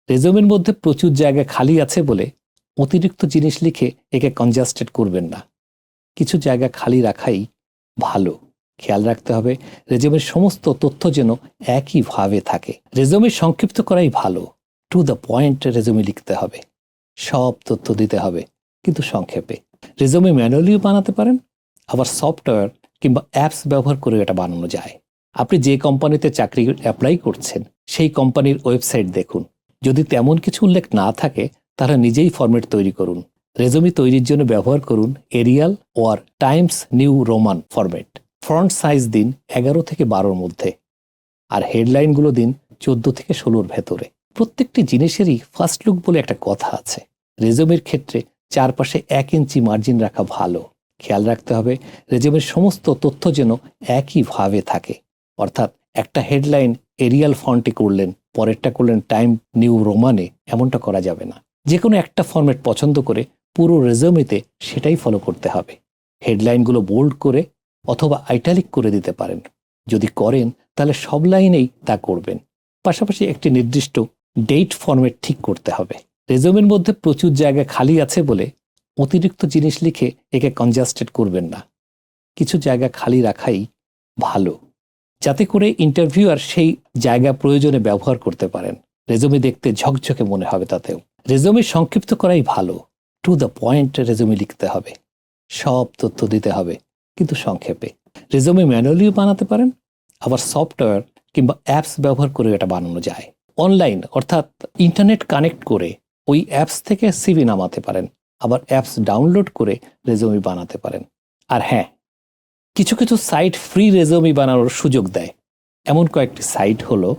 রেজুমের মধ্যে প্রচুর জায়গা খালি আছে বলে অতিরিক্ত জিনিস লিখে একে কনজাস্টেড করবেন না। কিছু জায়গা খালি রাখাই ভালো। খেয়াল রাখতে হবে রেজুমের সমস্ত তথ্য যেন একইভাবে থাকে। রেজুমে সংক্ষিপ্ত করাই ভালো। টু দ্য পয়েন্ট রেজুমে লিখতে হবে, সব তথ্য দিতে হবে, কিন্তু সংক্ষেপে। রেজুমে ম্যানুয়ালিও বানাতে পারেন, আবার সফটওয়্যার কিংবা অ্যাপস ব্যবহার করে এটা বানানো যায়। আপনি যে কোম্পানিতে চাকরি অ্যাপ্লাই করছেন সেই কোম্পানির ওয়েবসাইট দেখুন। যদি তেমন কিছু উল্লেখ না থাকে তাহলে নিজেই ফরম্যাট তৈরি করুন। রেজুমে তৈরির জন্য ব্যবহার করুন Arial or Times New Roman format. Font size দিন 11 থেকে 12-র মধ্যে, আর হেডলাইনগুলো দিন 14 থেকে 16-র ভেতরে। প্রত্যেকটি জিনিসেরই ফার্স্ট লুক বলে একটা কথা আছে। রেজুমের ক্ষেত্রে চারপাশে 1 ইঞ্চি মার্জিন রাখা ভালো। খেয়াল রাখতে হবে রেজুমের সমস্ত তথ্য যেন একইভাবে থাকে। অর্থাৎ একটা হেডলাইন এরিয়াল ফন্টে করলেন, পরেরটা করলেন টাইম নিউ রোমানে, এমনটা করা যাবে না। যে কোনো একটা ফরম্যাট পছন্দ করে পুরো রেজুমেতে সেটাই ফলো করতে হবে। হেডলাইনগুলো বোল্ড করে অথবা আইটালিক করে দিতে পারেন। যদি করেন তাহলে সব লাইনেই তা করবেন। পাশাপাশি একটি নির্দিষ্ট ডেট ফরম্যাট ঠিক করতে হবে। রেজুমের মধ্যে প্রচুর জায়গা খালি আছে বলে অতিরিক্ত জিনিস লিখে একে কনজাস্টেড করবেন না। কিছু জায়গা খালি রাখাই ভালো, যাতে করে ইন্টারভিউয়ার সেই জায়গা প্রয়োজনে ব্যবহার করতে পারেন। রেজুমে দেখতে ঝকঝকে মনে হবে তাতেও। রেজুমে সংক্ষিপ্ত করাই ভালো। টু দ্য পয়েন্ট রেজুমে লিখতে হবে, সব তথ্য দিতে হবে, কিন্তু সংক্ষেপে। রেজুমে ম্যানুয়ালিও বানাতে পারেন, আবার সফটওয়্যার কিংবা অ্যাপস ব্যবহার করে এটা বানানো যায়। অনলাইন অর্থাৎ ইন্টারনেট কানেক্ট করে ওই অ্যাপস থেকে সিভি নামাতে পারেন, আবার অ্যাপস ডাউনলোড করে রেজুমে বানাতে পারেন। আর হ্যাঁ, কিছু কিছু সাইট ফ্রি রেজুমে বানানোর সুযোগ দেয়। এমন কয়েকটি সাইট হলো